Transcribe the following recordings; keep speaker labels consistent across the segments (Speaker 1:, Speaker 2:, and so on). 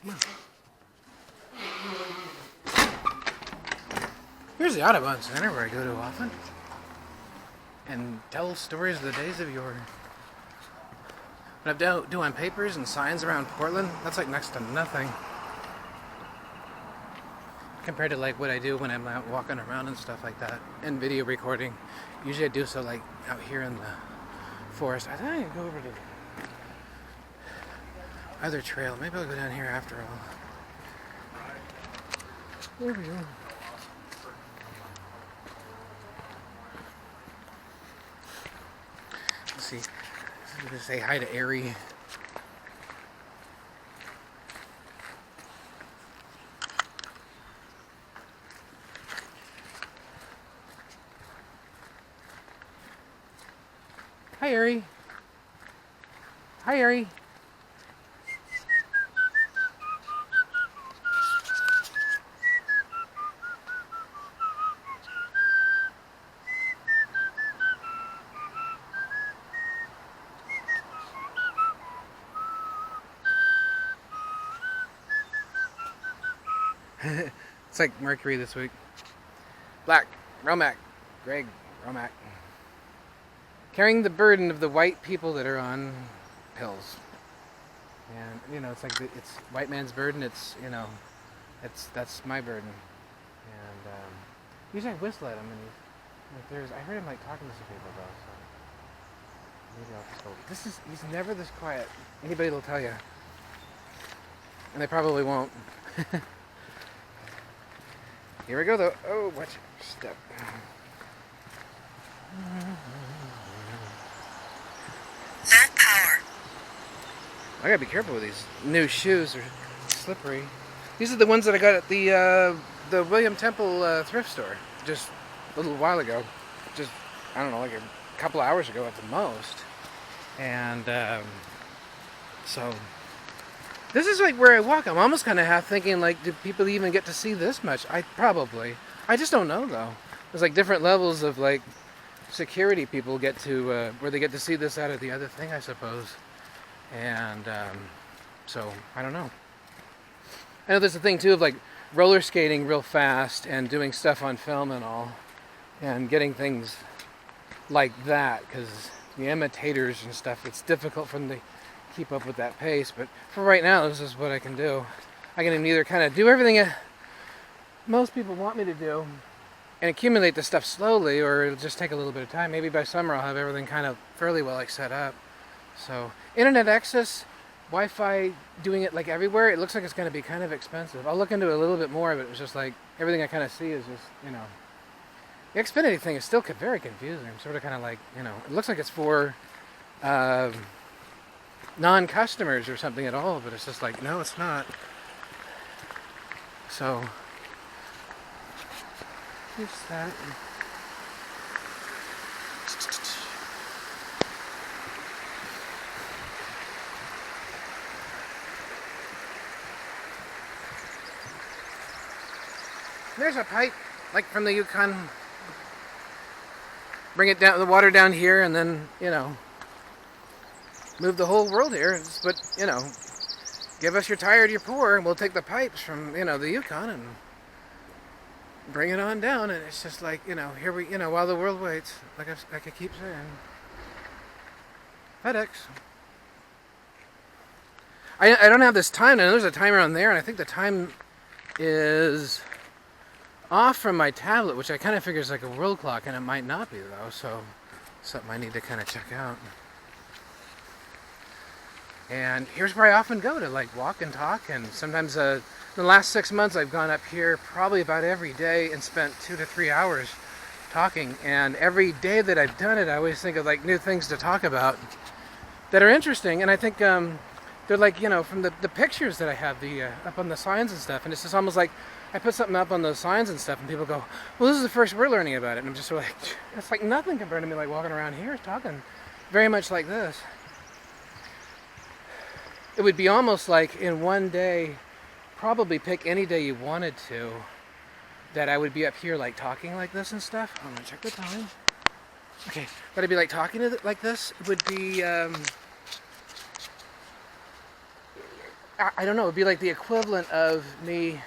Speaker 1: Come on. Here's the Audubon Center where I go to often and tell stories of the days of yore. When I'm doing papers and signs around Portland, that's like next to nothing compared to like what I do when I'm out walking around and stuff like that, and video recording. Usually I do so like out here in the forest. I think I can go over to the other trail. Maybe I'll go down here after all. There we go. Let's see. I'm gonna say hi to Ari. Hi, Ari. Hi, Ari. It's like Mercury this week. Black, Romack, Greg Romack. Carrying the burden of the white people that are on pills. And, you know, it's like it's white man's burden. It's, you know, that's my burden. And usually I whistle at him, and I heard him like talking to some people though. So maybe I'll just go. He's never this quiet. Anybody will tell you, and they probably won't. Here we go though. Oh, watch your step.
Speaker 2: That power.
Speaker 1: I gotta be careful with these new shoes. They're slippery. These are the ones that I got at the William Temple thrift store just a little while ago. Just, I don't know, like a couple hours ago at the most. And so this is like where I walk. I'm almost kind of half thinking like, do people even get to see this much? I just don't know though. There's like different levels of like security people get to where they get to see this out of the other thing, I suppose. And so I don't know. I know there's a thing too of like roller skating real fast and doing stuff on film and all, and getting things like that, because the imitators and stuff, it's difficult for them to keep up with that pace. But for right now, this is what I can do. I can either kind of do everything most people want me to do and accumulate the stuff slowly, or it'll just take a little bit of time. Maybe by summer I'll have everything kind of fairly well like set up. So internet access, Wi-Fi, doing it like everywhere, it looks like it's going to be kind of expensive. I'll look into it a little bit more, but it's just like everything I kind of see is just, you know, the Xfinity thing is still very confusing. I'm sort of kind of like, you know, it looks like it's for non-customers or something at all, but it's just like, no, it's not. So here's that. There's a pipe, like from the Yukon. Bring it down, the water down here, and then, you know, move the whole world here. But, you know, give us your tired, your poor, and we'll take the pipes from, you know, the Yukon and bring it on down. And it's just like, you know, here we, you know, while the world waits, like I keep saying. FedEx. I don't have this time. I know there's a timer on there, and I think the time is off from my tablet, which I kind of figure is like a world clock, and it might not be though, so something I need to kind of check out. And here's where I often go to like walk and talk, and sometimes in the last 6 months I've gone up here probably about every day and spent 2 to 3 hours talking, and every day that I've done it I always think of like new things to talk about that are interesting, and I think they're like, you know, from the pictures that I have up on the signs and stuff, and it's just almost like I put something up on those signs and stuff, and people go, well, this is the first we're learning about it. And I'm just sort of like, it's like nothing compared to me like walking around here talking very much like this. It would be almost like in one day, probably pick any day you wanted to, that I would be up here like talking like this and stuff. I'm gonna check the time. Okay, but I'd be like talking like this. It would be I don't know, it'd be like the equivalent of me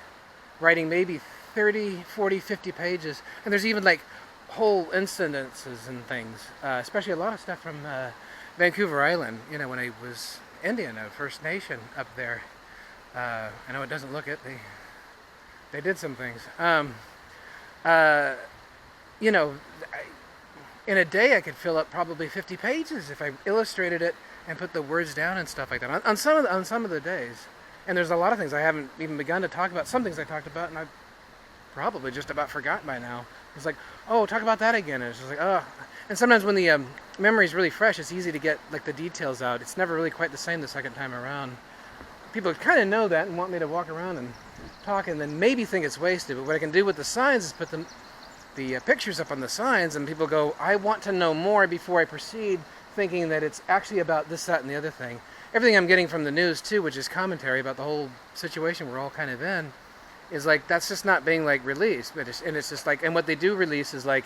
Speaker 1: writing maybe 30, 40, 50 pages. And there's even like whole incidences and things, especially a lot of stuff from Vancouver Island, you know, when I was Indian, a First Nation up there. I know it doesn't look it. They did some things. Uh, you know, in a day I could fill up probably 50 pages if I illustrated it and put the words down and stuff like that on some of the days. And there's a lot of things I haven't even begun to talk about. Some things I talked about and I've probably just about forgotten by now. It's like, oh, talk about that again. And it's just like, oh. And sometimes when the memory's really fresh, it's easy to get like the details out. It's never really quite the same the second time around. People kind of know that and want me to walk around and talk and then maybe think it's wasted. But what I can do with the signs is put the pictures up on the signs, and people go, I want to know more before I proceed, thinking that it's actually about this, that, and the other thing. Everything I'm getting from the news too, which is commentary about the whole situation we're all kind of in, is like that's just not being like released. But it's just like, and what they do release is like,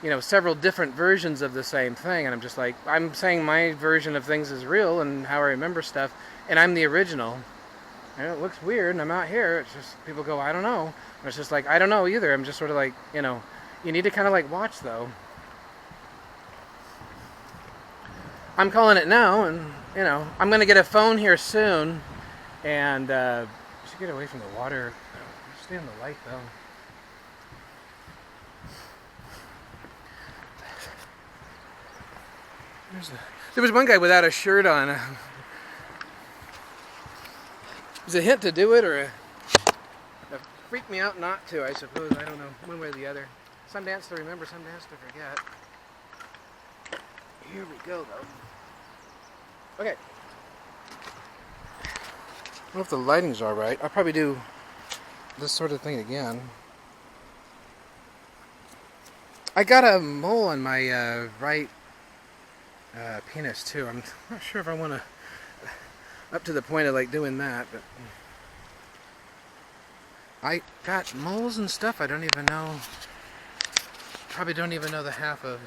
Speaker 1: you know, several different versions of the same thing, and I'm just like, I'm saying my version of things is real and how I remember stuff, and I'm the original. And it looks weird, and I'm out here. It's just people go, I don't know. And it's just like I don't know either. I'm just sort of like, you know. You need to kind of like watch though. I'm calling it now, and you know I'm gonna get a phone here soon, and should get away from the water. Stay in the light though. There was one guy without a shirt on. It was a hint to do it, or a freak me out not to. I suppose I don't know, one way or the other. Some dance to remember, some dance to forget. Here we go, though. Okay. I don't know if the lighting's alright. I'll probably do this sort of thing again. I got a mole on my right penis, too. I'm not sure if I want to up to the point of like doing that, but I got moles and stuff I don't even know. Probably don't even know the half of.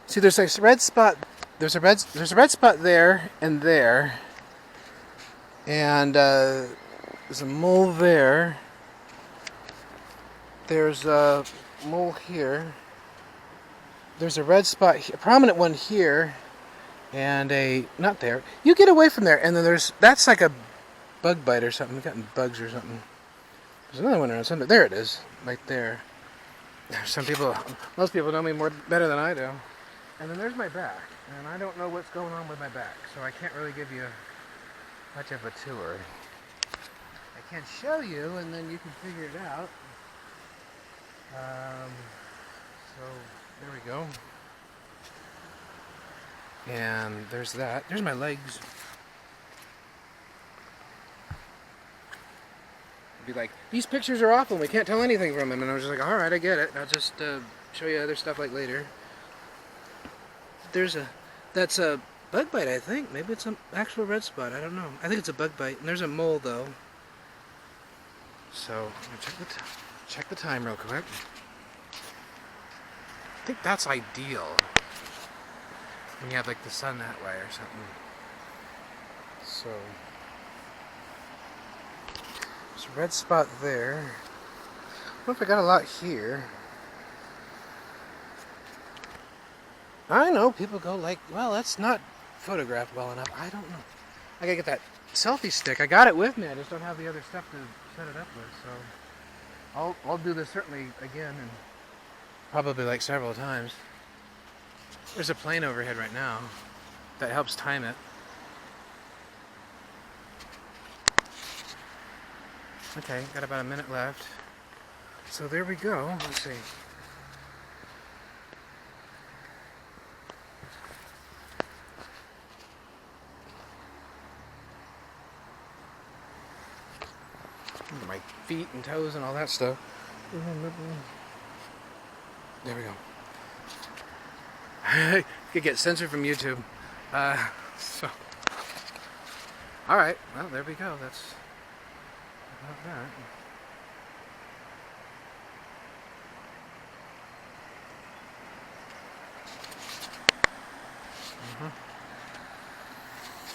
Speaker 1: See, there's a red spot. There's a red spot there and there, and there's a mole there. There's a mole here. There's a red spot, a prominent one here, and a not there. You get away from there, and then that's like a bug bite or something. We've gotten bugs or something. There's another one around somewhere. There it is, right there. Most people know me better than I do. And then there's my back, and I don't know what's going on with my back, so I can't really give you much of a tour. I can show you, and then you can figure it out. So there we go. And there's that. There's my legs. Be like, these pictures are awful, we can't tell anything from them. And I was just like, alright, I get it. I'll just show you other stuff like later. That's a bug bite, I think. Maybe it's an actual red spot, I don't know. I think it's a bug bite. And there's a mole, though. So, I'm gonna check the time real quick. I think that's ideal. When you have like the sun that way or something. So... there's a red spot there. I don't know if I got a lot here. I know people go like, well, that's not photographed well enough. I don't know. I gotta get that selfie stick. I got it with me. I just don't have the other stuff to set it up with. So I'll do this certainly again, and probably like several times. There's a plane overhead right now. That helps time it. Okay, got about a minute left. So there we go. Let's see. My feet and toes and all that stuff. There we go. Could get censored from YouTube. So. Alright, well, there we go. That's about that.